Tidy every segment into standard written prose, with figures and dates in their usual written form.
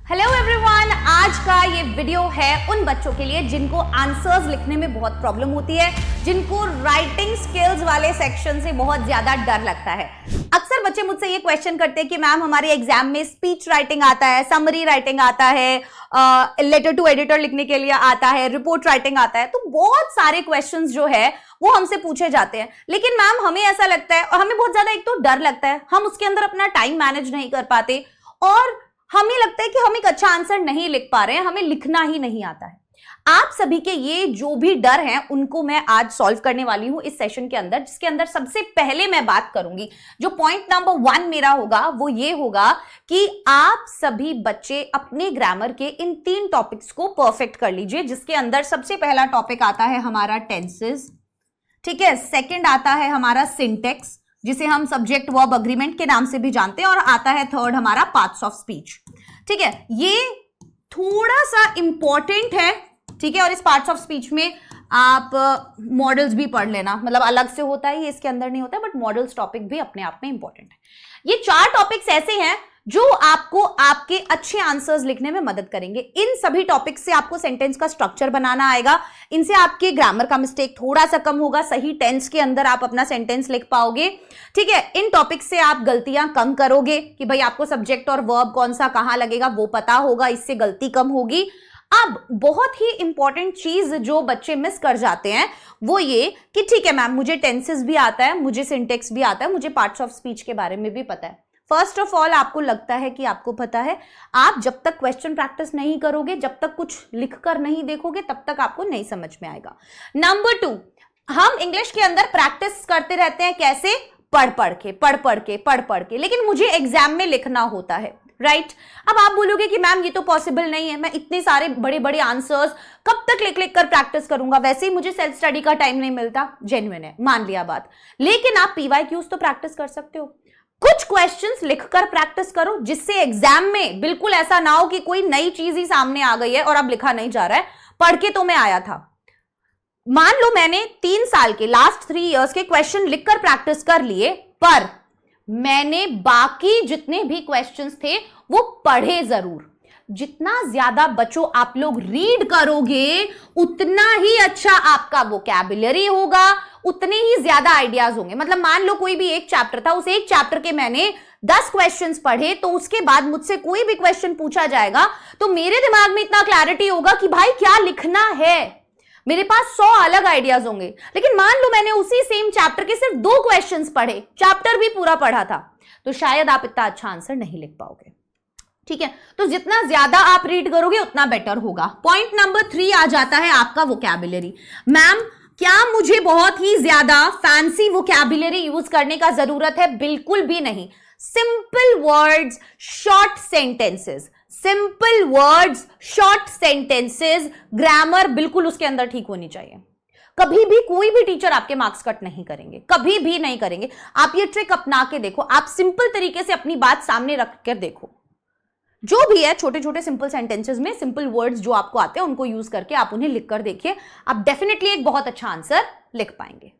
Hello everyone, आज का ये वीडियो है उन बच्चों के लिए जिनको आंसर्स लिखने में बहुत प्रॉब्लम होती है, जिनको राइटिंग स्किल्स वाले सेक्शन से बहुत ज्यादा डर लगता है। अक्सर बच्चे मुझसे ये क्वेश्चन करते हैं कि मैम हमारे एग्जाम में स्पीच राइटिंग आता है, समरी राइटिंग आता है, लेटर टू एडिटर लिखने के लिए आता है, रिपोर्ट राइटिंग आता है। तो बहुत सारे क्वेश्चंस जो है वो हमसे पूछे जाते हैं, लेकिन मैम हमें ऐसा लगता है और हमें बहुत ज्यादा एक तो डर लगता है, हम उसके अंदर अपना टाइम मैनेज नहीं कर पाते और हमें लगता है कि हम एक अच्छा आंसर नहीं लिख पा रहे हैं, हमें लिखना ही नहीं आता है। आप सभी के ये जो भी डर हैं उनको मैं आज सॉल्व करने वाली हूं इस सेशन के अंदर, जिसके अंदर सबसे पहले मैं बात करूंगी, जो पॉइंट नंबर 1 मेरा होगा वो ये होगा कि आप सभी बच्चे अपने ग्रामर के इन 3 टॉपिक्स को परफेक्ट कर लीजिए, जिसके अंदर सबसे पहला टॉपिक आता है हमारा टेंसेस, ठीक है। सेकेंड आता है हमारा सिंटेक्स, जिसे हम सब्जेक्ट वर्ब अग्रीमेंट के नाम से भी जानते हैं, और आता है थर्ड हमारा पार्ट्स ऑफ स्पीच, ठीक है। ये थोड़ा सा इंपॉर्टेंट है, ठीक है, और इस पार्ट्स ऑफ स्पीच में आप मॉडल्स भी पढ़ लेना, मतलब अलग से होता है, ये इसके अंदर नहीं होता है, बट मॉडल्स टॉपिक भी अपने आप में इंपॉर्टेंट है। ये 4 टॉपिक्स ऐसे हैं जो आपको आपके अच्छे आंसर्स लिखने में मदद करेंगे। इन सभी टॉपिक्स से आपको सेंटेंस का स्ट्रक्चर बनाना आएगा, इनसे आपके ग्रामर का मिस्टेक थोड़ा सा कम होगा, सही टेंस के अंदर आप अपना सेंटेंस लिख पाओगे, ठीक है। इन टॉपिक्स से आप गलतियां कम करोगे कि भाई आपको सब्जेक्ट और वर्ब कौन सा कहां लगेगा वो पता होगा, इससे गलती कम होगी। अब बहुत ही इंपॉर्टेंट चीज जो बच्चे मिस कर जाते हैं वो ये कि ठीक है मैम मुझे टेंसेस भी आता है, मुझे सिंटेक्स भी आता है, मुझे पार्ट्स ऑफ स्पीच के बारे में भी पता है। फर्स्ट ऑफ ऑल आपको लगता है कि आपको पता है, आप जब तक क्वेश्चन प्रैक्टिस नहीं करोगे, जब तक कुछ लिखकर नहीं देखोगे, तब तक आपको नहीं समझ में आएगा। नंबर 2, हम इंग्लिश के अंदर प्रैक्टिस करते रहते हैं, कैसे? पढ़ पढ़ के, लेकिन मुझे एग्जाम में लिखना होता है, राइट। अब आप बोलोगे कि मैम ये तो पॉसिबल नहीं है, मैं इतने सारे बड़े बड़े आंसर्स कब तक लिख लिख कर प्रैक्टिस करूंगा, वैसे ही मुझे सेल्फ स्टडी का टाइम नहीं मिलता। जेन्युइन है, मान लिया बात, लेकिन आप PYQs तो प्रैक्टिस कर सकते हो। कुछ क्वेश्चंस लिखकर प्रैक्टिस करो, जिससे एग्जाम में बिल्कुल ऐसा ना हो कि कोई नई चीज ही सामने आ गई है और अब लिखा नहीं जा रहा है, पढ़ के तो मैं आया था। मान लो मैंने 3 साल के लास्ट 3 इयर्स के क्वेश्चन लिखकर प्रैक्टिस कर लिए, पर मैंने बाकी जितने भी क्वेश्चंस थे वो पढ़े जरूर। जितना ज्यादा बच्चों आप लोग रीड करोगे उतना ही अच्छा आपका वोकैबुलरी होगा, उतने ही ज्यादा आइडियाज होंगे। मतलब मान लो कोई भी एक चैप्टर था, उस एक चैप्टर के मैंने 10 क्वेश्चंस पढ़े, तो उसके बाद मुझसे कोई भी क्वेश्चन पूछा जाएगा तो मेरे दिमाग में इतना क्लैरिटी होगा कि भाई क्या लिखना है, मेरे पास 100 अलग आइडियाज होंगे। लेकिन मान लो मैंने उसी सेम चैप्टर के सिर्फ 2 क्वेश्चंस पढ़े, चैप्टर भी पूरा पढ़ा था, तो शायद आप इतना अच्छा आंसर नहीं लिख पाओगे, ठीक है। तो जितना ज्यादा आप रीड करोगे उतना बेटर होगा। पॉइंट नंबर 3 आ जाता है आपका वोकैबुलरी। मैम क्या मुझे बहुत ही ज्यादा फैंसी वोकैबुलरी यूज करने का जरूरत है? बिल्कुल भी नहीं। Simple words, short sentences, simple words, short sentences, grammar बिल्कुल उसके अंदर ठीक होनी चाहिए। कभी भी कोई भी टीचर आपके मार्क्स कट नहीं करेंगे, कभी भी नहीं करेंगे। आप ये ट्रिक अपना के देखो, आप सिंपल तरीके से अपनी बात सामने रख कर देखो, जो भी है छोटे छोटे सिंपल सेंटेंसेस में सिंपल वर्ड्स जो आपको आते हैं उनको यूज करके आप उन्हें लिख कर देखिए, आप डेफिनेटली एक बहुत अच्छा आंसर लिख पाएंगे।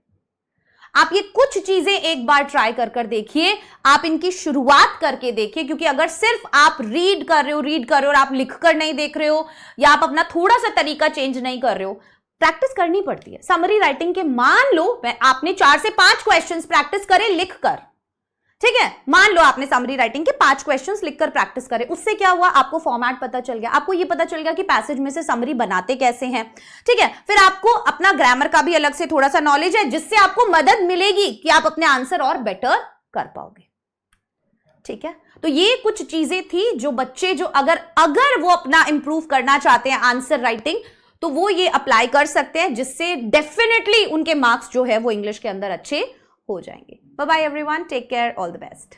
आप ये कुछ चीजें एक बार ट्राई कर देखिए, आप इनकी शुरुआत करके देखिए, क्योंकि अगर सिर्फ आप रीड कर रहे हो और आप लिख कर नहीं देख रहे हो, या आप अपना थोड़ा सा तरीका चेंज नहीं कर रहे हो, प्रैक्टिस करनी पड़ती है। समरी राइटिंग के मान लो आपने 4 से 5 क्वेश्चंस प्रैक्टिस करे लिख कर, ठीक है। मान लो आपने समरी राइटिंग के 5 क्वेश्चंस लिखकर प्रैक्टिस करें, उससे क्या हुआ, आपको फॉर्मेट पता चल गया, आपको ये पता चल गया कि पैसेज में से समरी बनाते कैसे हैं, ठीक है। फिर आपको अपना ग्रामर का भी अलग से थोड़ा सा नॉलेज है, जिससे आपको मदद मिलेगी कि आप अपने आंसर और बेटर कर पाओगे, ठीक है। तो ये कुछ चीजें थी जो बच्चे जो अगर वो अपना इंप्रूव करना चाहते हैं आंसर राइटिंग, तो वो ये अप्लाई कर सकते हैं, जिससे डेफिनेटली उनके मार्क्स जो है वो इंग्लिश के अंदर अच्छे हो जाएंगे। Bye bye everyone, take care, all the best.